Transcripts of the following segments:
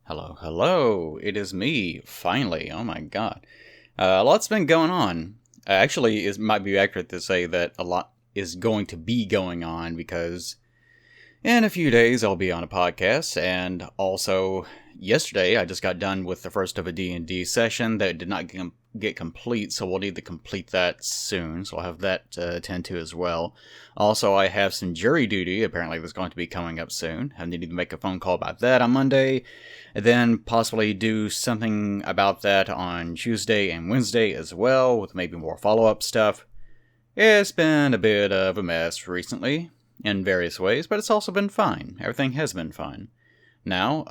Hello, hello. It is me, finally. Oh my god. A lot's been going on. Actually, it might be accurate to say that a lot is going to be going on because in a few days I'll be on a podcast, and also yesterday I just got done with the first of a D&D session that did not get complete, so we'll need to complete that soon, so I'll have that to attend to as well. Also, I have some jury duty, apparently that's going to be coming up soon. I need to make a phone call about that on Monday, and then possibly do something about that on Tuesday and Wednesday as well, with maybe more follow-up stuff. It's been a bit of a mess recently, in various ways, but it's also been fine. Everything has been fine. Now,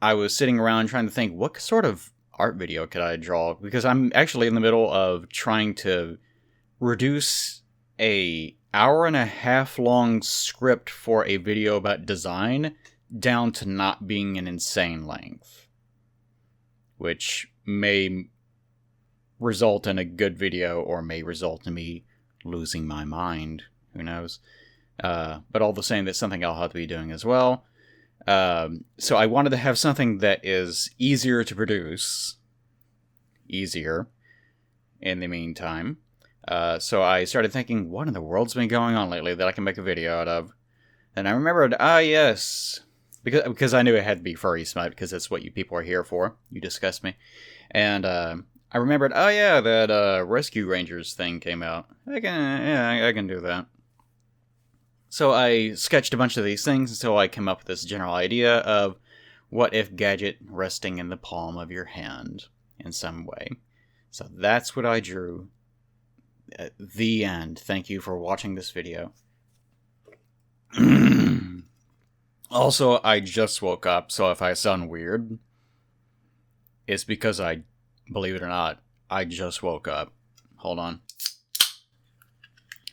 I was sitting around trying to think, what sort of art video could I draw? Because I'm actually in the middle of trying to reduce a hour-and-a-half long script for a video about design down to not being an insane length, which may result in a good video or may result in me losing my mind. Who knows? But all the same, that's something I'll have to be doing as well. So I wanted to have something that is easier to produce. Easier. In the meantime. So I started thinking, what in the world's been going on lately that I can make a video out of? And I remembered, yes. Because I knew it had to be furry smut, because that's what you people are here for. You disgust me. And, I remembered, that, Rescue Rangers thing came out. I can do that. So I sketched a bunch of these things until I came up with this general idea of what if Gadget resting in the palm of your hand in some way. So that's what I drew. At the end. Thank you for watching this video. Also, I just woke up, so if I sound weird, it's because believe it or not, I just woke up. Hold on.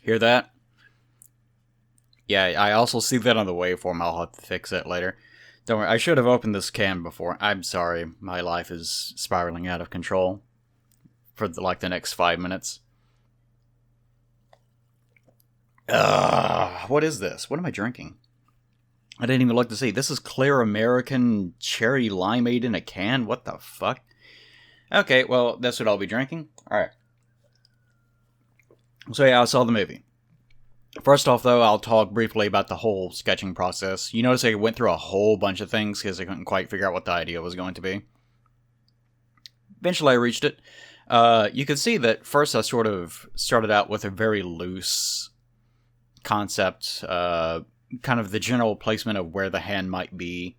Hear that? Yeah, I also see that on the waveform. I'll have to fix it later. Don't worry, I should have opened this can before. I'm sorry, my life is spiraling out of control for the next 5 minutes. What is this? What am I drinking? I didn't even look to see. This is Clear American Cherry Limeade in a can? What the fuck? Okay, well, that's what I'll be drinking. Alright. So yeah, I saw the movie. First off, though, I'll talk briefly about the whole sketching process. You notice I went through a whole bunch of things because I couldn't quite figure out what the idea was going to be. Eventually I reached it. You can see that first I sort of started out with a very loose concept, kind of the general placement of where the hand might be.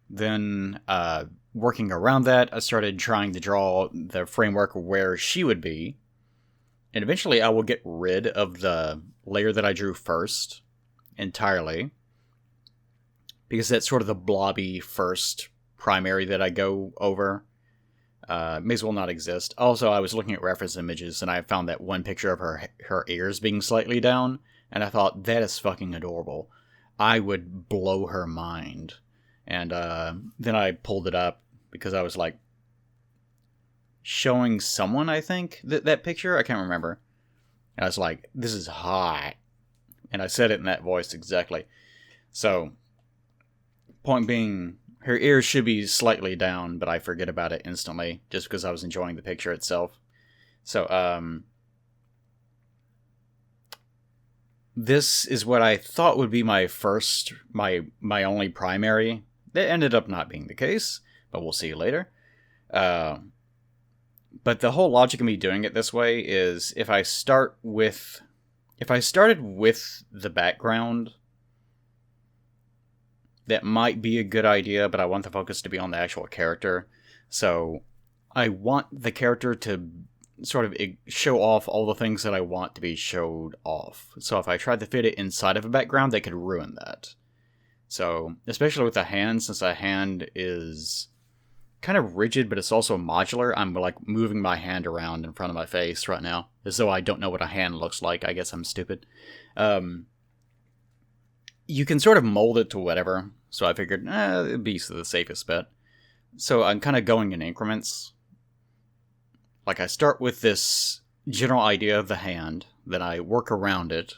Then, working around that, I started trying to draw the framework where she would be. And eventually I will get rid of the layer that I drew first entirely, because that's sort of the blobby first primary that I go over. May as well not exist. Also, I was looking at reference images, and I found that one picture of her ears being slightly down, and I thought, that is fucking adorable. I would blow her mind. And then I pulled it up, because I was like, showing someone, I think, that picture? I can't remember. And I was like, this is hot. And I said it in that voice exactly. So, point being, her ears should be slightly down, but I forget about it instantly, just because I was enjoying the picture itself. So, this is what I thought would be my only primary. That ended up not being the case, but we'll see later. But the whole logic of me doing it this way is if I started with the background, that might be a good idea, but I want the focus to be on the actual character. So I want the character to sort of show off all the things that I want to be showed off. So if I tried to fit it inside of a background, they could ruin that. So, especially with a hand, since a hand is kind of rigid, but it's also modular, I'm like moving my hand around in front of my face right now, as though I don't know what a hand looks like. I guess I'm stupid. You can sort of mold it to whatever, so I figured, it'd be the safest bet. So I'm kind of going in increments. Like, I start with this general idea of the hand, then I work around it,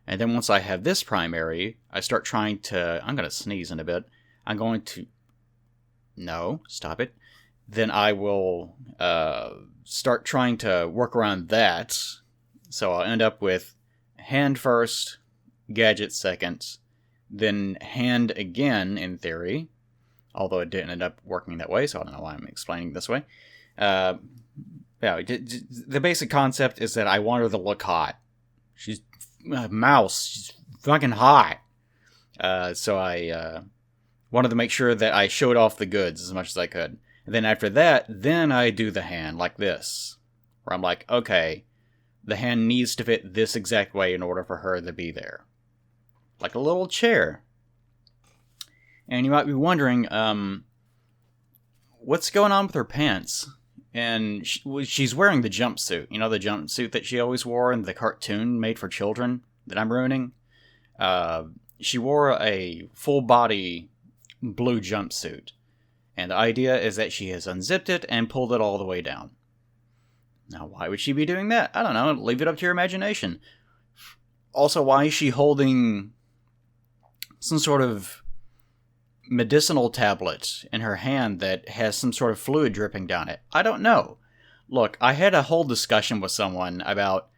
and then once I have this primary, I start trying to... I'm going to sneeze in a bit. I'm going to No, stop it. Then I will start trying to work around that. So I'll end up with hand first, gadget second, then hand again, in theory. Although it didn't end up working that way, so I don't know why I'm explaining this way. Yeah, the basic concept is that I want her to look hot. She's a mouse. She's fucking hot. So I wanted to make sure that I showed off the goods as much as I could. And then after that, then I do the hand like this. Where I'm like, okay, the hand needs to fit this exact way in order for her to be there. Like a little chair. And you might be wondering, what's going on with her pants? And she's wearing the jumpsuit. You know, the jumpsuit that she always wore in the cartoon made for children that I'm ruining? She wore a full-body blue jumpsuit. And the idea is that she has unzipped it and pulled it all the way down. Now, why would she be doing that? I don't know. Leave it up to your imagination. Also, why is she holding some sort of medicinal tablet in her hand that has some sort of fluid dripping down it? I don't know. Look, I had a whole discussion with someone about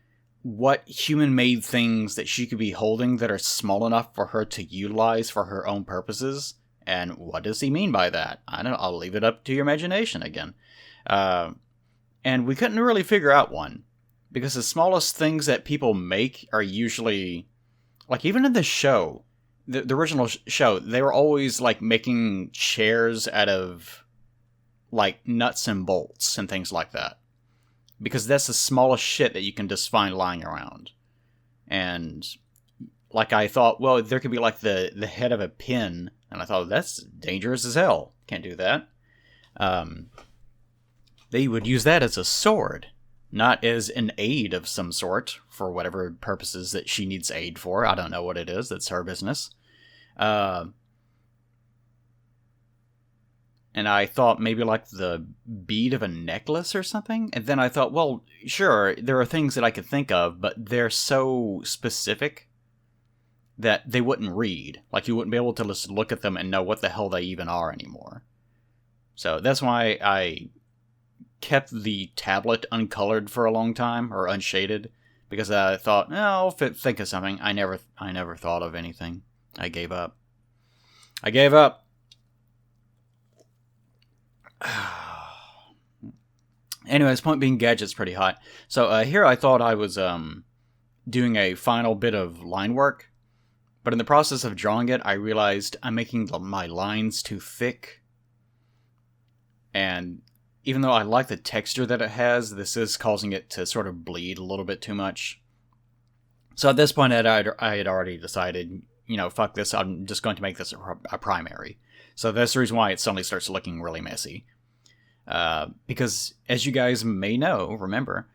what human-made things that she could be holding that are small enough for her to utilize for her own purposes. And what does he mean by that? I don't know. I'll leave it up to your imagination again. And we couldn't really figure out one. Because the smallest things that people make are usually... Like, even in the show, the original show, they were always, like, making chairs out of, like, nuts and bolts and things like that. Because that's the smallest shit that you can just find lying around. And... like, I thought, well, there could be, like, the head of a pin. And I thought, that's dangerous as hell. Can't do that. They would use that as a sword. Not as an aid of some sort. For whatever purposes that she needs aid for. I don't know what it is. That's her business. And I thought maybe, like, the bead of a necklace or something. And then I thought, well, sure, there are things that I could think of. But they're so specific that they wouldn't read. Like, you wouldn't be able to just look at them and know what the hell they even are anymore. So that's why I kept the tablet uncolored for a long time, or unshaded, because I thought, I'll think of something. I never thought of anything. I gave up. Anyways, point being, Gadget's pretty hot. So here I thought I was doing a final bit of line work. But in the process of drawing it, I realized I'm making my lines too thick. And even though I like the texture that it has, this is causing it to sort of bleed a little bit too much. So at this point, I had already decided, fuck this, I'm just going to make this a primary. So that's the reason why it suddenly starts looking really messy. Because, as you guys may know, remember,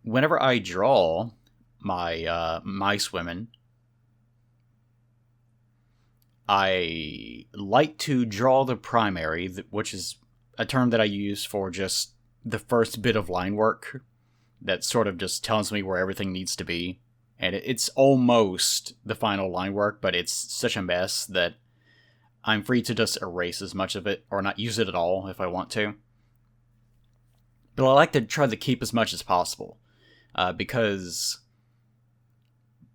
whenever I draw my mice women, I like to draw the primary, which is a term that I use for just the first bit of line work that sort of just tells me where everything needs to be. And it's almost the final line work, but it's such a mess that I'm free to just erase as much of it or not use it at all if I want to. But I like to try to keep as much as possible because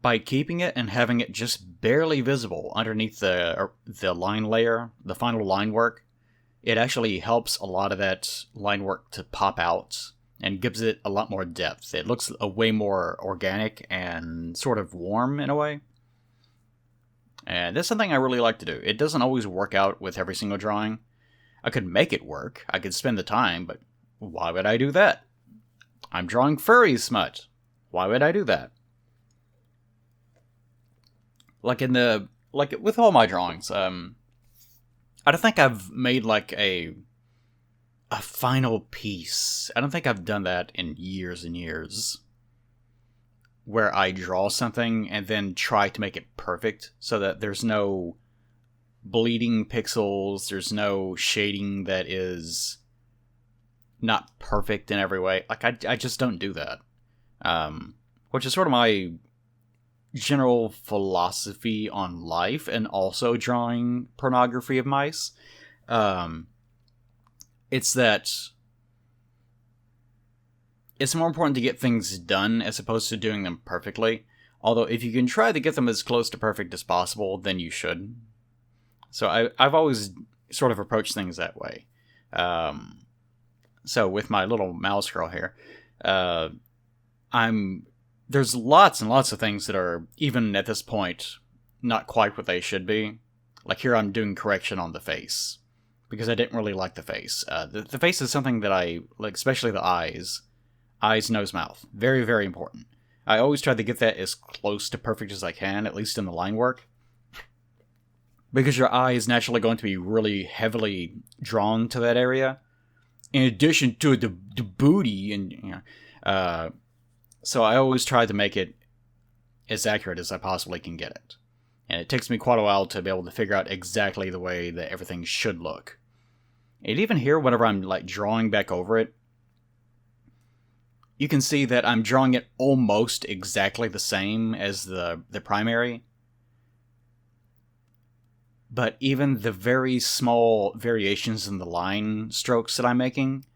by keeping it and having it just barely visible underneath the line layer, the final line work, it actually helps a lot of that line work to pop out and gives it a lot more depth. It looks a way more organic and sort of warm in a way. And that's something I really like to do. It doesn't always work out with every single drawing. I could make it work. I could spend the time, but why would I do that? I'm drawing furry smut. Why would I do that? Like with all my drawings, I don't think I've made like a final piece. I don't think I've done that in years and years. Where I draw something and then try to make it perfect so that there's no bleeding pixels, there's no shading that is not perfect in every way. Like, I just don't do that. Which is sort of my general philosophy on life and also drawing pornography of mice. it's that it's more important to get things done as opposed to doing them perfectly. Although if you can try to get them as close to perfect as possible, then you should. So I've always sort of approached things that way. So with my little mouse girl here, there's lots and lots of things that are, even at this point, not quite what they should be. Like here I'm doing correction on the face, because I didn't really like the face. The face is something that I like, especially the eyes. Eyes, nose, mouth. Very, very important. I always try to get that as close to perfect as I can, at least in the line work. Because your eye is naturally going to be really heavily drawn to that area. In addition to the booty, and so I always try to make it as accurate as I possibly can get it. And it takes me quite a while to be able to figure out exactly the way that everything should look. And even here, whenever I'm like drawing back over it, you can see that I'm drawing it almost exactly the same as the primary. But even the very small variations in the line strokes that I'm making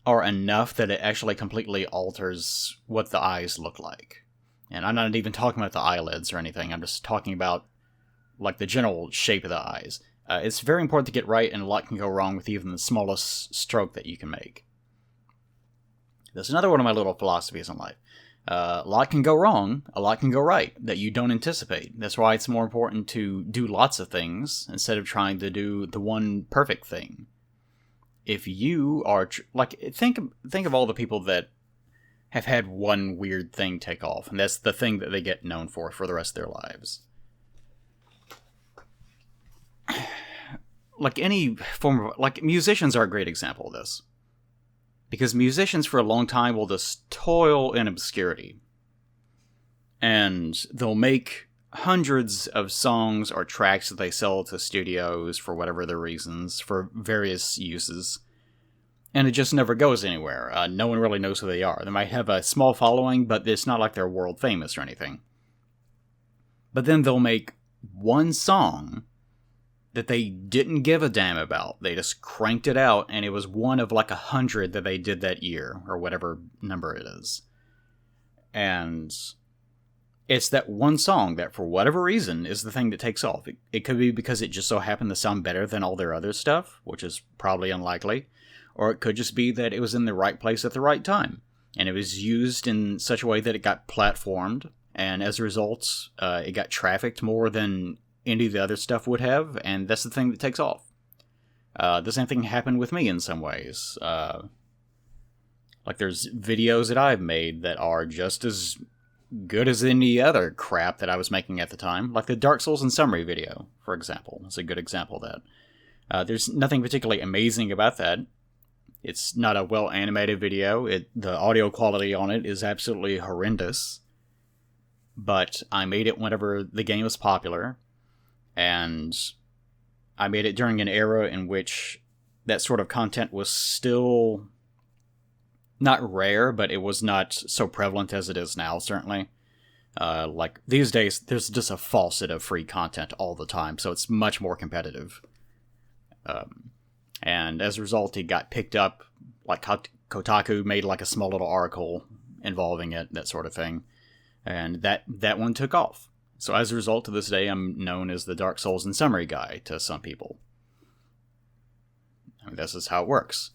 are enough that it actually completely alters what the eyes look like. And I'm not even talking about the eyelids or anything, I'm just talking about like the general shape of the eyes. It's very important to get right, and a lot can go wrong with even the smallest stroke that you can make. That's another one of my little philosophies in life. A lot can go wrong, a lot can go right, that you don't anticipate. That's why it's more important to do lots of things, instead of trying to do the one perfect thing. If you are, think of all the people that have had one weird thing take off, and that's the thing that they get known for the rest of their lives. Like any form of, like musicians are a great example of this. Because musicians for a long time will just toil in obscurity. And they'll make hundreds of songs or tracks that they sell to studios for whatever their reasons, for various uses. And it just never goes anywhere. No one really knows who they are. They might have a small following, but it's not like they're world famous or anything. But then they'll make one song that they didn't give a damn about. They just cranked it out, and it was one of like 100 that they did that year, or whatever number it is. And it's that one song that, for whatever reason, is the thing that takes off. It could be because it just so happened to sound better than all their other stuff, which is probably unlikely. Or it could just be that it was in the right place at the right time, and it was used in such a way that it got platformed, and as a result, it got trafficked more than any of the other stuff would have, and that's the thing that takes off. The same thing happened with me in some ways. Like there's videos that I've made that are just as good as any other crap that I was making at the time. Like the Dark Souls in Summary video, for example. It's a good example of that. There's nothing particularly amazing about that. It's not a well-animated video. The audio quality on it is absolutely horrendous. But I made it whenever the game was popular. And I made it during an era in which that sort of content was still not rare, but it was not so prevalent as it is now, certainly. Like, these days, there's just a faucet of free content all the time, so it's much more competitive. And as a result, it got picked up, like Kotaku made like a small little article involving it, that sort of thing. And that one took off. So as a result, to this day, I'm known as the Dark Souls in Summary guy to some people. I mean, this is how it works.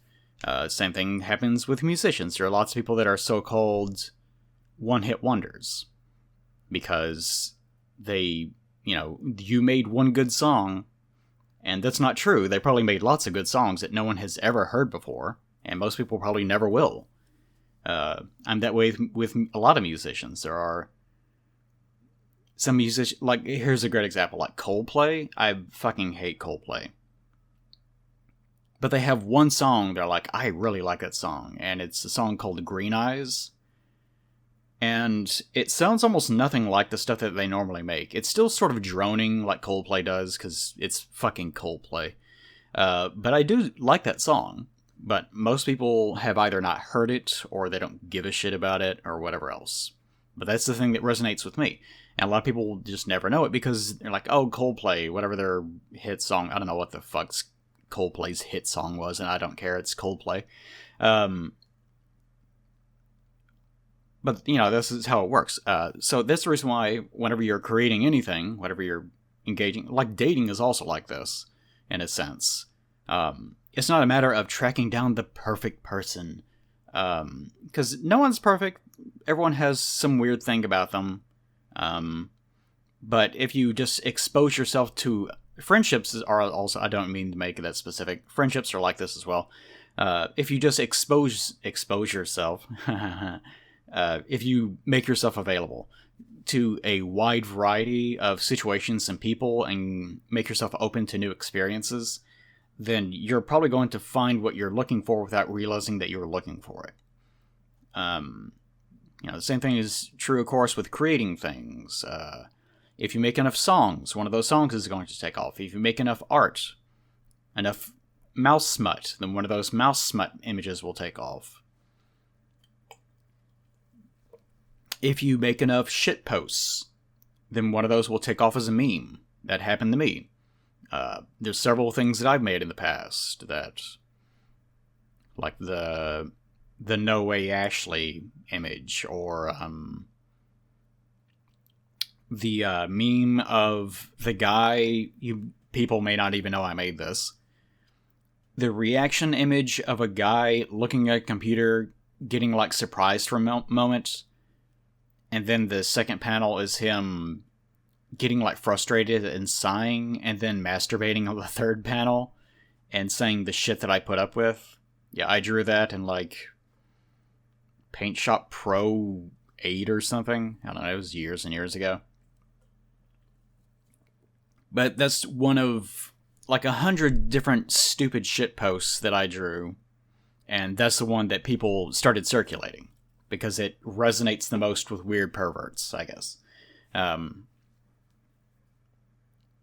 Same thing happens with musicians. There are lots of people that are so-called one-hit wonders. Because they, you made one good song, and that's not true. They probably made lots of good songs that no one has ever heard before, and most people probably never will. I'm that way with a lot of musicians. There are some musicians, like, here's a great example, like Coldplay. I fucking hate Coldplay. But they have one song, they're like, I really like that song, and it's a song called Green Eyes. And it sounds almost nothing like the stuff that they normally make. It's still sort of droning like Coldplay does, because it's fucking Coldplay. But I do like that song. But most people have either not heard it, or they don't give a shit about it, or whatever else. But that's the thing that resonates with me. And a lot of people just never know it, because they're like, oh, Coldplay, whatever their hit song, I don't know what the fuck's Coldplay's hit song was, and I don't care, it's Coldplay. But, this is how it works. So that's the reason why whenever you're creating anything, whenever you're engaging, like dating is also like this, in a sense. It's not a matter of tracking down the perfect person. Because no one's perfect. Everyone has some weird thing about them. But if you just expose yourself to... Friendships are also... I don't mean to make it that specific. Friendships are like this as well. If you just expose yourself... if you make yourself available to a wide variety of situations and people and make yourself open to new experiences, then you're probably going to find what you're looking for without realizing that you're looking for it. The same thing is true, of course, with creating things. If you make enough songs, one of those songs is going to take off. If you make enough art, enough mouse smut, then one of those mouse smut images will take off. If you make enough shit posts, then one of those will take off as a meme. That happened to me. There's several things that I've made in the past that, like the No Way Ashley image, or the meme of the guy, people may not even know I made this. The reaction image of a guy looking at a computer, getting like surprised for a moment, and then the second panel is him getting like frustrated and sighing, and then masturbating on the third panel and saying the shit that I put up with. Yeah, I drew that in like Paint Shop Pro 8 or something. I don't know, it was years and years ago. But that's one of like 100 different stupid shit posts that I drew, and that's the one that people started circulating because it resonates the most with weird perverts, I guess.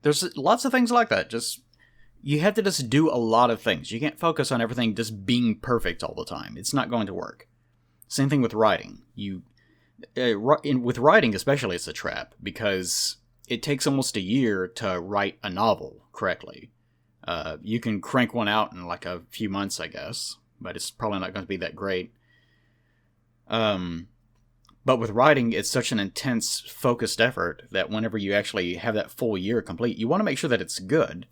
There's lots of things like that. You have to just do a lot of things. You can't focus on everything just being perfect all the time. It's not going to work. Same thing with writing. With writing especially, it's a trap, because it takes almost a year to write a novel correctly. You can crank one out in like a few months, I guess, but it's probably not going to be that great. But with writing, it's such an intense, focused effort that whenever you actually have that full year complete, you want to make sure that it's good.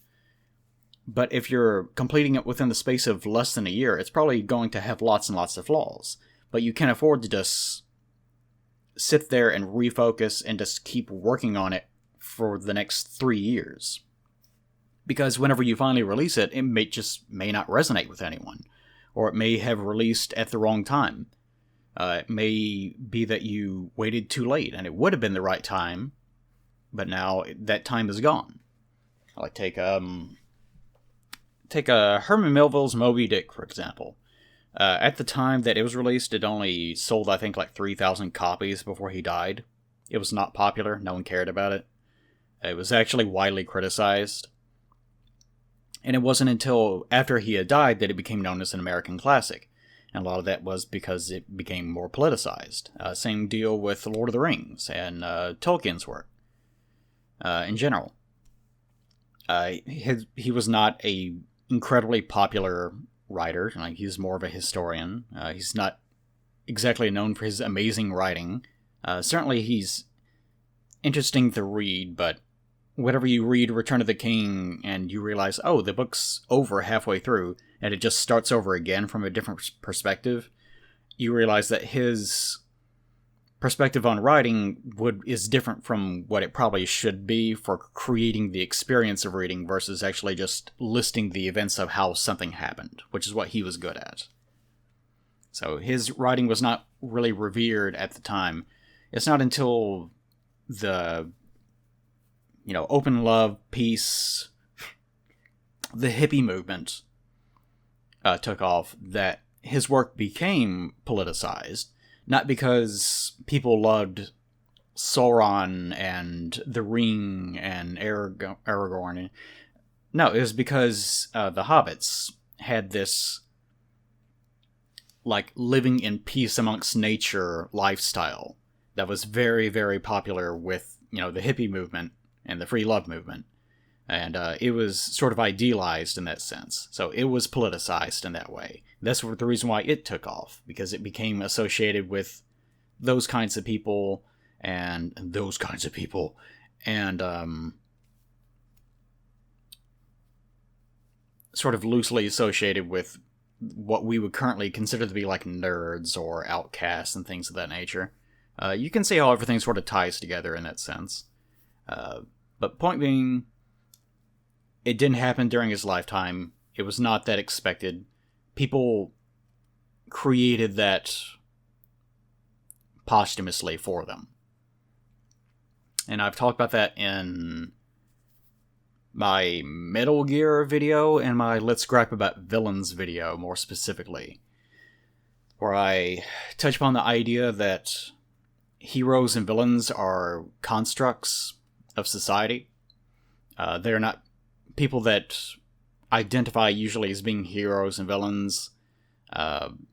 But if you're completing it within the space of less than a year, it's probably going to have lots and lots of flaws. But you can't afford to just sit there and refocus and just keep working on it for the next 3 years. Because whenever you finally release it, it may not resonate with anyone. Or it may have released at the wrong time. It may be that you waited too late, and it would have been the right time, but now that time is gone. Like take Herman Melville's Moby Dick, for example. At the time that it was released, it only sold, I think, like 3,000 copies before he died. It was not popular. No one cared about it. It was actually widely criticized. And it wasn't until after he had died that it became known as an American classic. And a lot of that was because it became more politicized. Same deal with Lord of the Rings and Tolkien's work in general. He was not a incredibly popular writer. Like, he's more of a historian. He's not exactly known for his amazing writing. Certainly he's interesting to read, but whenever you read Return of the King and you realize, oh, the book's over halfway through, and it just starts over again from a different perspective, you realize that his perspective on writing is different from what it probably should be for creating the experience of reading versus actually just listing the events of how something happened, which is what he was good at. So his writing was not really revered at the time. It's not until the open love, peace, the hippie movement took off that his work became politicized. Not because people loved Sauron and the Ring and Aragorn. No, it was because the hobbits had this like living in peace amongst nature lifestyle that was very, very popular with the hippie movement and the free love movement. And it was sort of idealized in that sense. So it was politicized in that way. That's the reason why it took off, because it became associated with those kinds of people and those kinds of people. And sort of loosely associated with what we would currently consider to be like nerds or outcasts and things of that nature. You can see how everything sort of ties together in that sense. But point being, it didn't happen during his lifetime. It was not that expected. People created that posthumously for them. And I've talked about that in my Metal Gear video and my Let's Gripe About Villains video, more specifically, where I touch upon the idea that heroes and villains are constructs of society. They're not people that identify usually as being heroes and villains.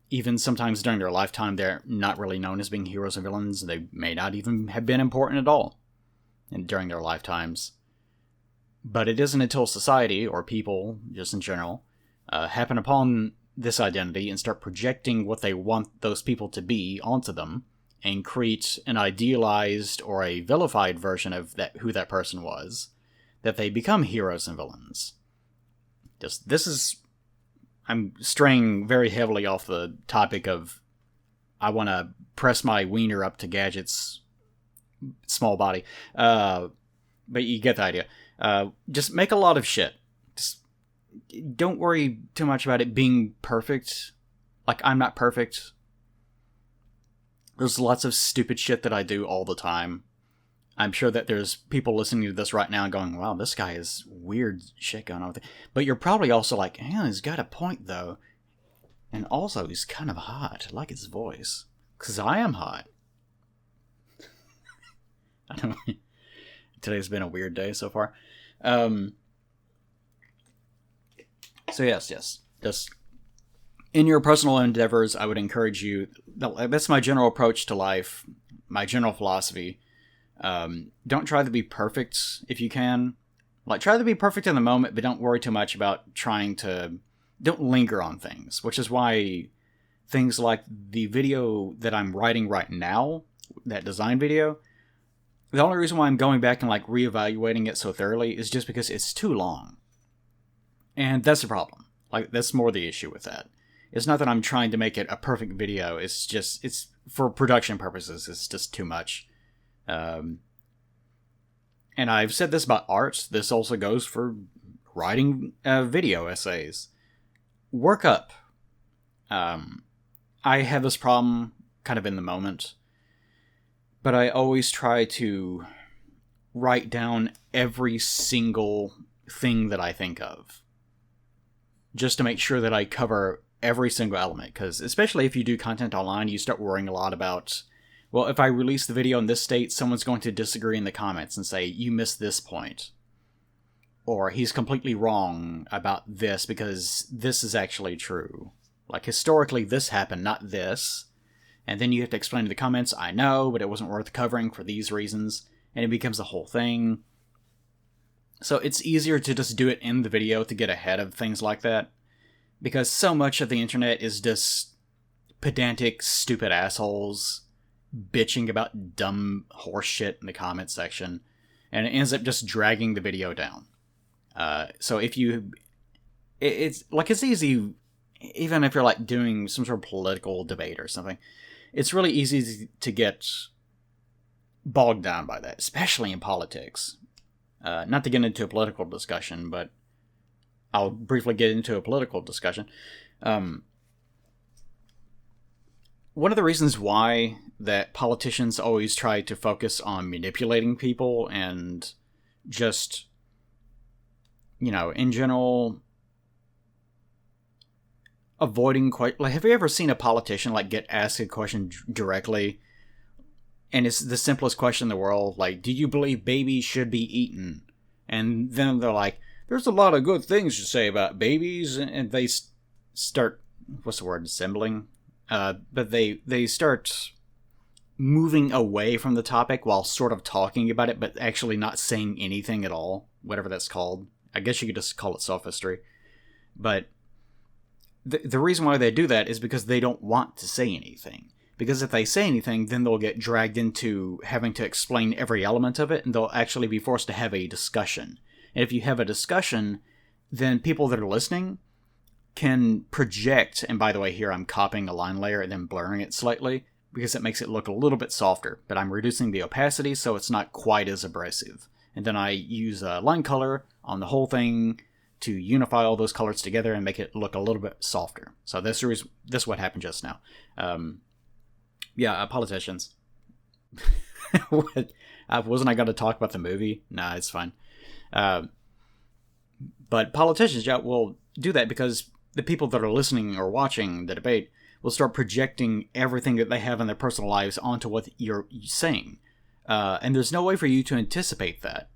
Even sometimes during their lifetime, they're not really known as being heroes and villains. They may not even have been important at all during their lifetimes. But it isn't until society, or people, just in general, happen upon this identity and start projecting what they want those people to be onto them, and create an idealized or a vilified version of that who that person was, that they become heroes and villains. I'm straying very heavily off the topic of I want to press my wiener up to Gadget's small body. But you get the idea. Just make a lot of shit. Just don't worry too much about it being perfect. Like, I'm not perfect. There's lots of stupid shit that I do all the time. I'm sure that there's people listening to this right now going, wow, this guy has weird shit going on with it. But you're probably also like, yeah, he's got a point, though. And also, he's kind of hot. I like his voice. Because I am hot. I don't know. Today's been a weird day so far. So yes. Just in your personal endeavors, I would encourage you. That's my general approach to life, my general philosophy. Don't try to be perfect if you can. Like, try to be perfect in the moment, but don't worry too much about don't linger on things, which is why things like the video that I'm writing right now, that design video, the only reason why I'm going back and like reevaluating it so thoroughly is just because it's too long. And that's the problem. Like, that's more the issue with that. It's not that I'm trying to make it a perfect video. It's for production purposes. It's just too much. And I've said this about art. This also goes for writing video essays. Work up. I have this problem kind of in the moment, but I always try to write down every single thing that I think of, just to make sure that I cover every single element. Because especially if you do content online, you start worrying a lot about, well, if I release the video in this state, someone's going to disagree in the comments and say, you missed this point. Or he's completely wrong about this because this is actually true. Like, historically, this happened, not this. And then you have to explain to the comments, I know, but it wasn't worth covering for these reasons. And it becomes a whole thing. So it's easier to just do it in the video to get ahead of things like that. Because so much of the internet is just pedantic, stupid assholes bitching about dumb horse shit in the comments section. And it ends up just dragging the video down. So if it's easy, even if you're like doing some sort of political debate or something, it's really easy to get bogged down by that, especially in politics. Not to get into a political discussion, but I'll briefly get into a political discussion. One of the reasons why that politicians always try to focus on manipulating people and just, in general, avoiding quite... Like, have you ever seen a politician, get asked a question directly, and it's the simplest question in the world, like, do you believe babies should be eaten? And then they're like, there's a lot of good things to say about babies, and they start, what's the word, dissembling? But they start moving away from the topic while sort of talking about it, but actually not saying anything at all. whatever that's called. I guess you could just call it sophistry. But the reason why they do that is because they don't want to say anything. Because if they say anything, then they'll get dragged into having to explain every element of it, and they'll actually be forced to have a discussion. And if you have a discussion, then people that are listening can project, and by the way, here I'm copying a line layer and then blurring it slightly, because it makes it look a little bit softer, but I'm reducing the opacity so it's not quite as abrasive. And then I use a line color on the whole thing to unify all those colors together and make it look a little bit softer. So this is what happened just now. Politicians. Wasn't I going to talk about the movie? Nah, it's fine. But politicians, will do that because the people that are listening or watching the debate will start projecting everything that they have in their personal lives onto what you're saying. And there's no way for you to anticipate that.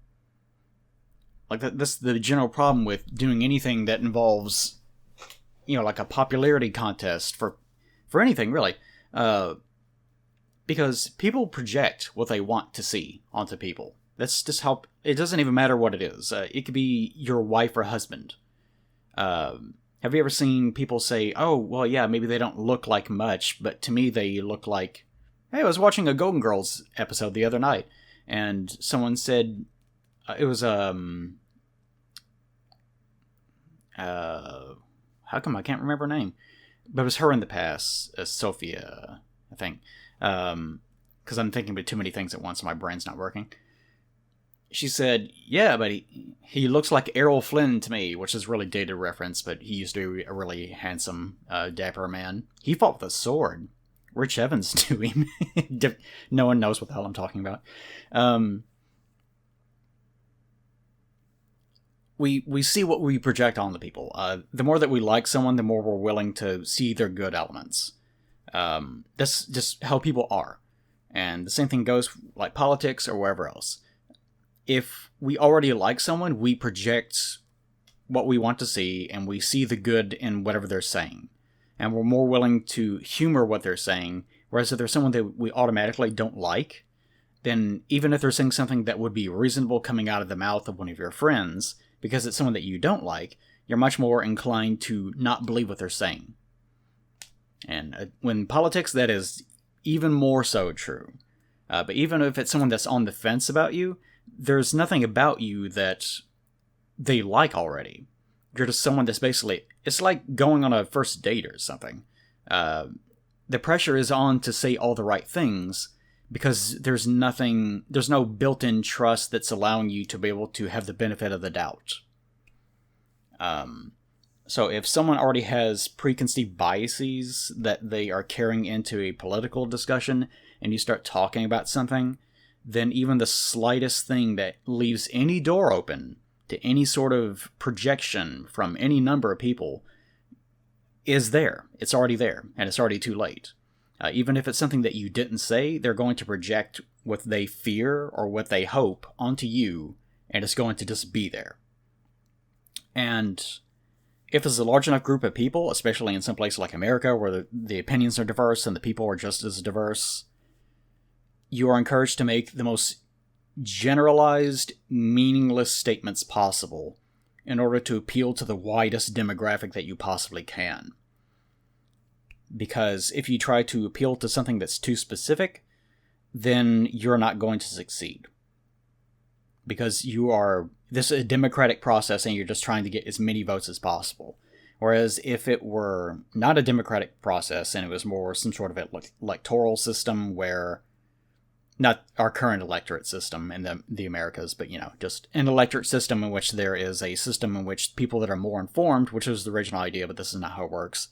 Like, that's the general problem with doing anything that involves, like a popularity contest for anything, really. Because people project what they want to see onto people. That's just how... It doesn't even matter what it is. It could be your wife or husband. Have you ever seen people say, oh, well, yeah, maybe they don't look like much, but to me they look like... Hey, I was watching a Golden Girls episode the other night, and someone said... it was, how come I can't remember her name? But it was her in the past, Sophia, I think. Because I'm thinking about too many things at once, and my brain's not working. She said, yeah, but he looks like Errol Flynn to me, which is a really dated reference, but he used to be a really handsome, dapper man. He fought with a sword. Rich Evans to him. No one knows what the hell I'm talking about. We see what we project on the people. The more that we like someone, the more we're willing to see their good elements. That's just how people are. And the same thing goes like politics or wherever else. If we already like someone, we project what we want to see, and we see the good in whatever they're saying. And we're more willing to humor what they're saying, whereas if there's someone that we automatically don't like, then even if they're saying something that would be reasonable coming out of the mouth of one of your friends, because it's someone that you don't like, you're much more inclined to not believe what they're saying. And when politics, that is even more so true. But even if it's someone that's on the fence about you, there's nothing about you that they like already. You're just someone that's basically... It's like going on a first date or something. The pressure is on to say all the right things because there's no built-in trust that's allowing you to be able to have the benefit of the doubt. So if someone already has preconceived biases that they are carrying into a political discussion and you start talking about something, then even the slightest thing that leaves any door open to any sort of projection from any number of people is there. It's already there, and it's already too late. Even if it's something that you didn't say, they're going to project what they fear or what they hope onto you, and it's going to just be there. And if it's a large enough group of people, especially in some place like America where the opinions are diverse and the people are just as diverse, you are encouraged to make the most generalized, meaningless statements possible in order to appeal to the widest demographic that you possibly can. Because if you try to appeal to something that's too specific, then you're not going to succeed. Because this is a democratic process and you're just trying to get as many votes as possible. Whereas if it were not a democratic process and it was more some sort of electoral system where... Not our current electorate system in the Americas, but, just an electorate system in which there is a system in which people that are more informed, which was the original idea, but this is not how it works.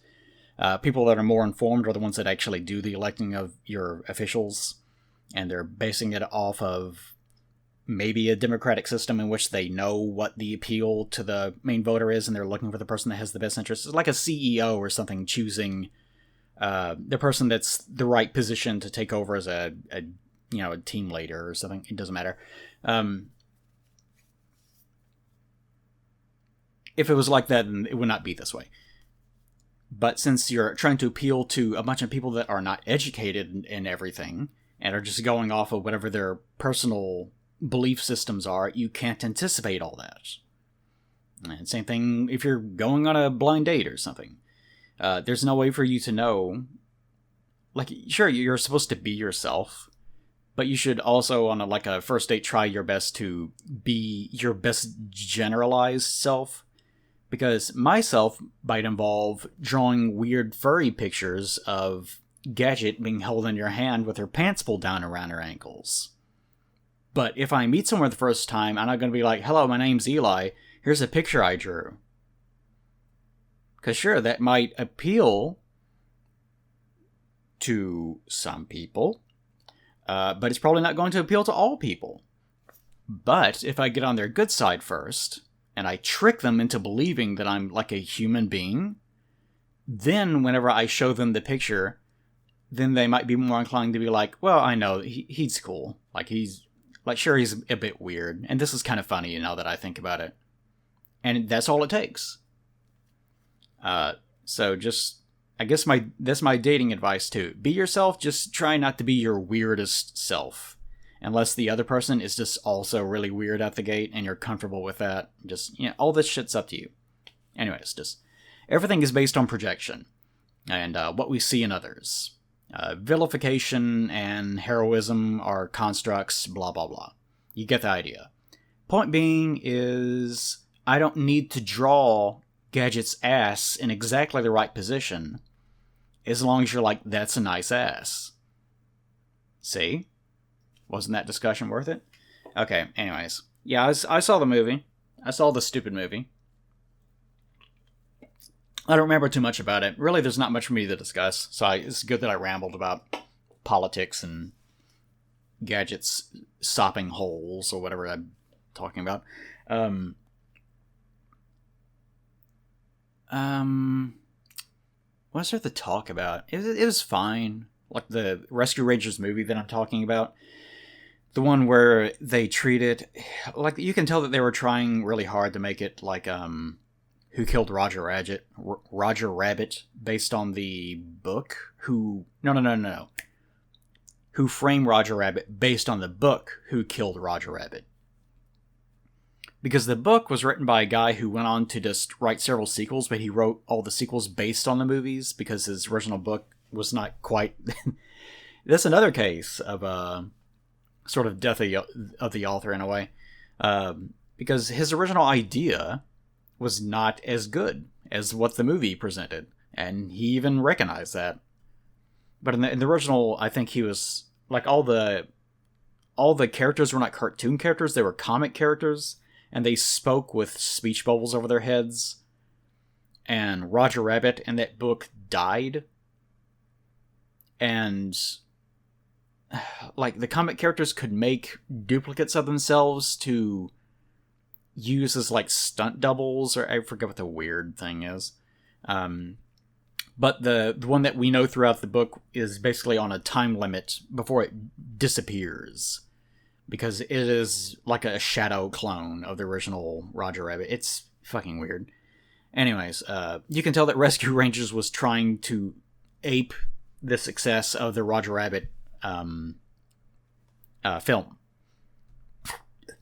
People that are more informed are the ones that actually do the electing of your officials, and they're basing it off of maybe a democratic system in which they know what the appeal to the main voter is, and they're looking for the person that has the best interests. It's like a CEO or something choosing the person that's the right position to take over as a team leader or something. It doesn't matter. If it was like that, then it would not be this way. But since you're trying to appeal to a bunch of people that are not educated in everything, and are just going off of whatever their personal belief systems are, you can't anticipate all that. And same thing if you're going on a blind date or something. There's no way for you to know. Like, sure, you're supposed to be yourself, but you should also, on a first date, try your best to be your best generalized self. Because myself might involve drawing weird furry pictures of Gadget being held in your hand with her pants pulled down around her ankles. But if I meet someone the first time, I'm not going to be like, hello, my name's Eli, here's a picture I drew. Because sure, that might appeal to some people, but it's probably not going to appeal to all people. But if I get on their good side first, and I trick them into believing that I'm like a human being, then whenever I show them the picture, then they might be more inclined to be like, well, I know, he's cool. Sure, he's a bit weird, and this is kind of funny now that I think about it. And that's all it takes. So just, I guess that's my dating advice too. Be yourself, just try not to be your weirdest self. Unless the other person is just also really weird at the gate and you're comfortable with that. Just, all this shit's up to you. Anyways, just, everything is based on projection. And what we see in others. Vilification and heroism are constructs, blah, blah, blah. You get the idea. Point being is, I don't need to draw Gadget's ass in exactly the right position, as long as you're like, that's a nice ass. See? Wasn't that discussion worth it? Okay, anyways. Yeah, I saw the movie. I saw the stupid movie. I don't remember too much about it. Really, there's not much for me to discuss, so it's good that I rambled about politics and Gadget's sopping holes, or whatever I'm talking about. What's there to talk about? It was fine. Like the Rescue Rangers movie that I'm talking about. The one where they treat it, like, you can tell that they were trying really hard to make it like, Who Killed Roger Rabbit, based on the book, No. Who Framed Roger Rabbit, based on the book, Who Killed Roger Rabbit. Because the book was written by a guy who went on to just write several sequels, but he wrote all the sequels based on the movies, because his original book was not quite... That's another case of, sort of death of the author in a way, because his original idea was not as good as what the movie presented, and he even recognized that. But in the original, I think he was like, all the characters were not cartoon characters; they were comic characters, and they spoke with speech bubbles over their heads. And Roger Rabbit in that book died, and like, the comic characters could make duplicates of themselves to use as like stunt doubles, or I forget what the weird thing is. But the one that we know throughout the book is basically on a time limit before it disappears, because it is like a shadow clone of the original Roger Rabbit. It's fucking weird. Anyways, you can tell that Rescue Rangers was trying to ape the success of the Roger Rabbit film,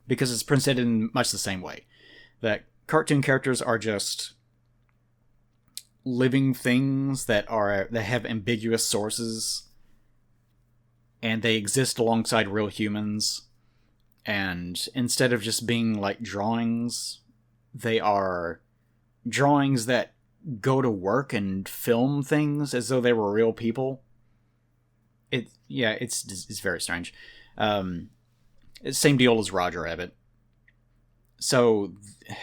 because it's presented in much the same way. That cartoon characters are just living things that have ambiguous sources, and they exist alongside real humans. And instead of just being like drawings, they are drawings that go to work and film things as though they were real people. It's very strange. Same deal as Roger Rabbit. So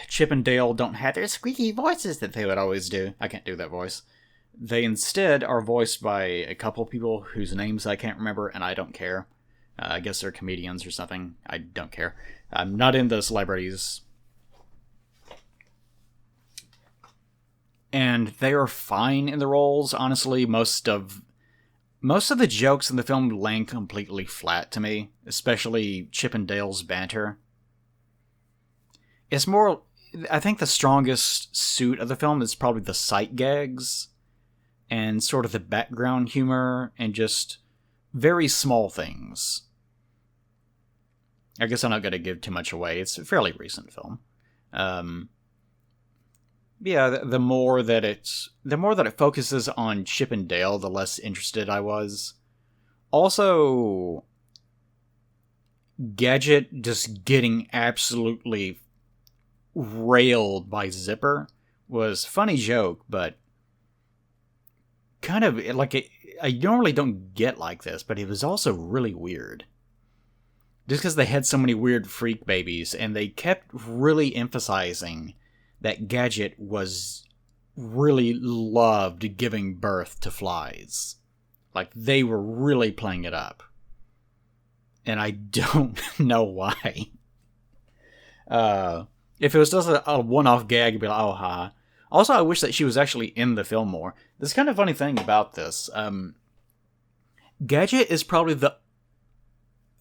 Chip and Dale don't have their squeaky voices that they would always do. I can't do that voice. They instead are voiced by a couple people whose names I can't remember, and I don't care. I guess they're comedians or something. I don't care. I'm not into celebrities. And they are fine in the roles. Honestly, most of the jokes in the film land completely flat to me, especially Chip and Dale's banter. It's more... I think the strongest suit of the film is probably the sight gags, and sort of the background humor, and just very small things. I guess I'm not going to give too much away. It's a fairly recent film. Yeah, the more that it focuses on Chip and Dale, the less interested I was. Also, Gadget just getting absolutely railed by Zipper was a funny joke, but kind of like I normally don't get like this, but it was also really weird. Just because they had so many weird freak babies, and they kept really emphasizing that Gadget was really loved giving birth to flies. Like, they were really playing it up. And I don't know why. If it was just a one-off gag, it'd be like, oh, haha. Also, I wish that she was actually in the film more. There's kind of funny thing about this. Gadget is probably the...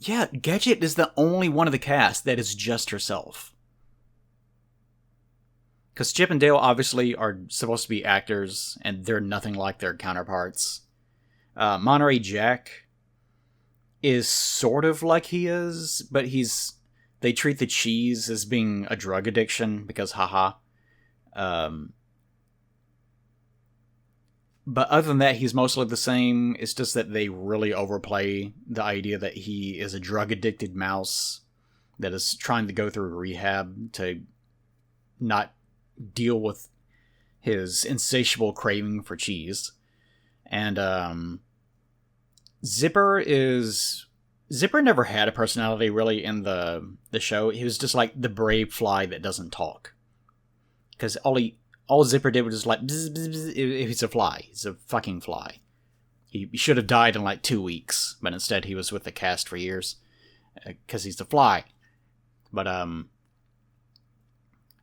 Yeah, Gadget is the only one of the cast that is just herself. Because Chip and Dale obviously are supposed to be actors, and they're nothing like their counterparts. Monterey Jack is sort of like he is, but they treat the cheese as being a drug addiction, because haha. But other than that, he's mostly the same. It's just that they really overplay the idea that he is a drug-addicted mouse that is trying to go through rehab to not deal with his insatiable craving for cheese. And Zipper never had a personality really in the show. He was just like the brave fly that doesn't talk. Because all Zipper did was just like, bzz, bzz, bzz. He's a fly. He's a fucking fly. He should have died in like 2 weeks, but instead he was with the cast for years. Because he's a fly. But,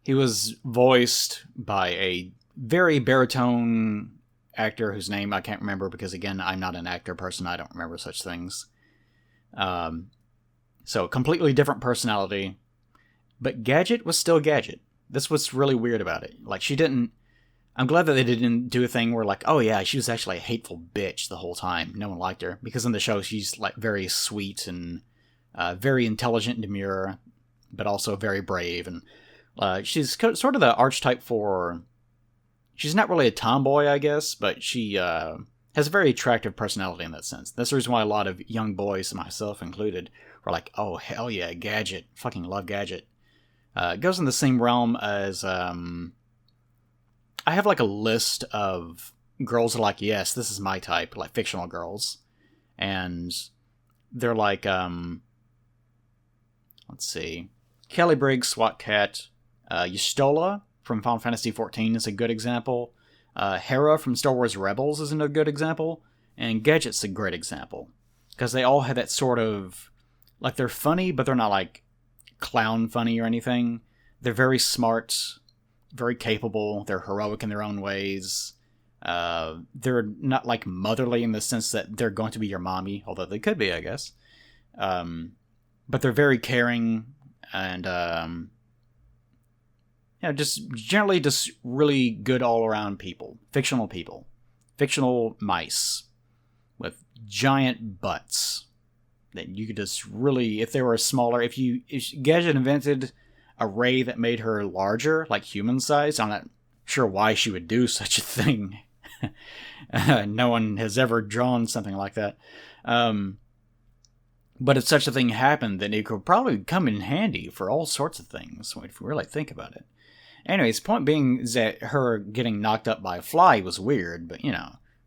he was voiced by a very baritone actor whose name I can't remember because, again, I'm not an actor person. I don't remember such things. So, completely different personality. But Gadget was still Gadget. That's what's really weird about it. Like, she didn't... I'm glad that they didn't do a thing where, like, oh yeah, she was actually a hateful bitch the whole time. No one liked her. Because in the show, she's, like, very sweet and very intelligent and demure, but also very brave. And she's sort of the archetype for... She's not really a tomboy, I guess, but she has a very attractive personality in that sense. That's the reason why a lot of young boys, myself included, were like, oh, hell yeah, Gadget. Fucking love Gadget. It goes in the same realm as... I have like a list of girls that are like, yes, this is my type, like fictional girls. And they're like, let's see. Kelly Briggs, SWAT Cat. Yustola from Final Fantasy XIV is a good example. Hera from Star Wars Rebels is a good example. And Gadget's a great example. Because they all have that sort of... Like, they're funny, but they're not like clown funny or anything. They're very smart, very capable. They're heroic in their own ways. They're not like motherly in the sense that they're going to be your mommy, although they could be, I guess. But they're very caring and just generally just really good all-around people. Fictional mice with giant butts that you could just really, if they were smaller, if Gadget invented a ray that made her larger, like human size, I'm not sure why she would do such a thing. No one has ever drawn something like that. But if such a thing happened, then it could probably come in handy for all sorts of things, if we really think about it. Anyways, point being is that her getting knocked up by a fly was weird, but,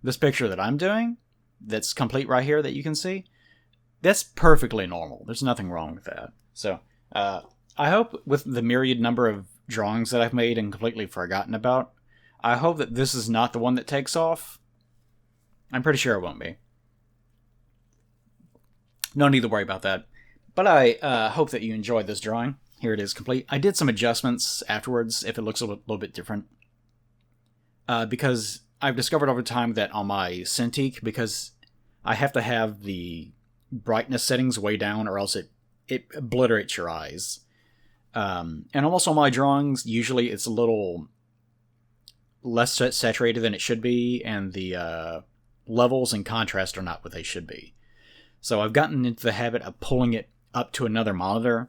this picture that I'm doing, that's complete right here that you can see, that's perfectly normal. There's nothing wrong with that. So, I hope with the myriad number of drawings that I've made and completely forgotten about, I hope that this is not the one that takes off. I'm pretty sure it won't be. No need to worry about that. But I hope that you enjoyed this drawing. Here it is complete. I did some adjustments afterwards if it looks a little bit different. Because I've discovered over time that on my Cintiq, because I have to have the brightness settings way down or else it obliterates your eyes. And almost all my drawings, usually it's a little less saturated than it should be, and the levels and contrast are not what they should be. So I've gotten into the habit of pulling it up to another monitor,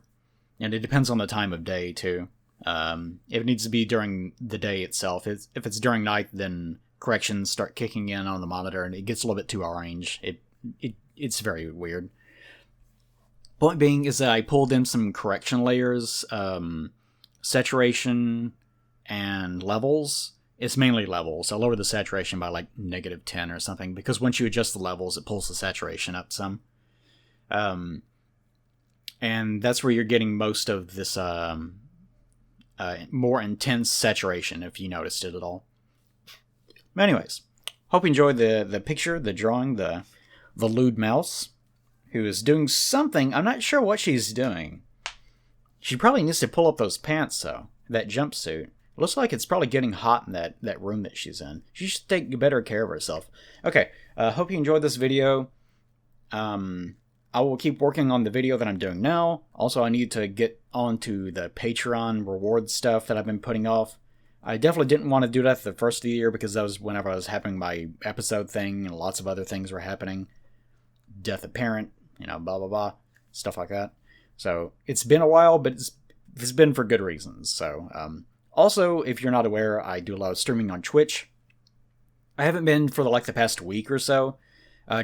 and it depends on the time of day too. If it needs to be during the day itself, if it's during night, then corrections start kicking in on the monitor, and it gets a little bit too orange. It's very weird. Point being is that I pulled in some correction layers, saturation, and levels. It's mainly levels. I lowered the saturation by like -10 or something, because once you adjust the levels, it pulls the saturation up some. And that's where you're getting most of this more intense saturation, if you noticed it at all. But anyways, hope you enjoyed the picture, the drawing, the lewd mouse, who is doing something. I'm not sure what she's doing. She probably needs to pull up those pants, though. That jumpsuit. It looks like it's probably getting hot in that room that she's in. She should take better care of herself. Okay, hope you enjoyed this video. I will keep working on the video that I'm doing now. Also, I need to get onto the Patreon reward stuff that I've been putting off. I definitely didn't want to do that the first of the year, because that was whenever I was having my episode thing, and lots of other things were happening. Death of parent, blah, blah, blah. Stuff like that. So, it's been a while, but it's been for good reasons. So, also, if you're not aware, I do a lot of streaming on Twitch. I haven't been for the past week or so,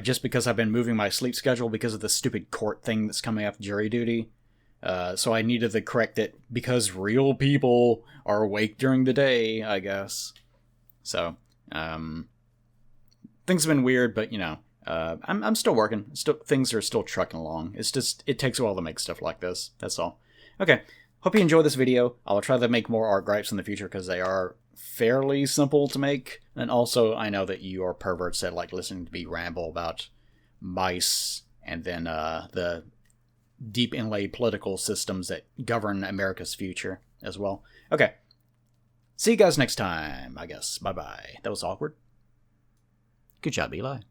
just because I've been moving my sleep schedule because of the stupid court thing that's coming up, jury duty. So I needed to correct it because real people are awake during the day, I guess. So, things have been weird, but I'm still working. Things are still trucking along. It's just, it takes a while to make stuff like this. That's all. Okay. Hope you enjoyed this video. I'll try to make more art gripes in the future, because they are fairly simple to make. And also, I know that you are perverts that like listening to me ramble about mice and then the deep inlaid political systems that govern America's future as well. Okay. See you guys next time, I guess. Bye-bye. That was awkward. Good job, Eli.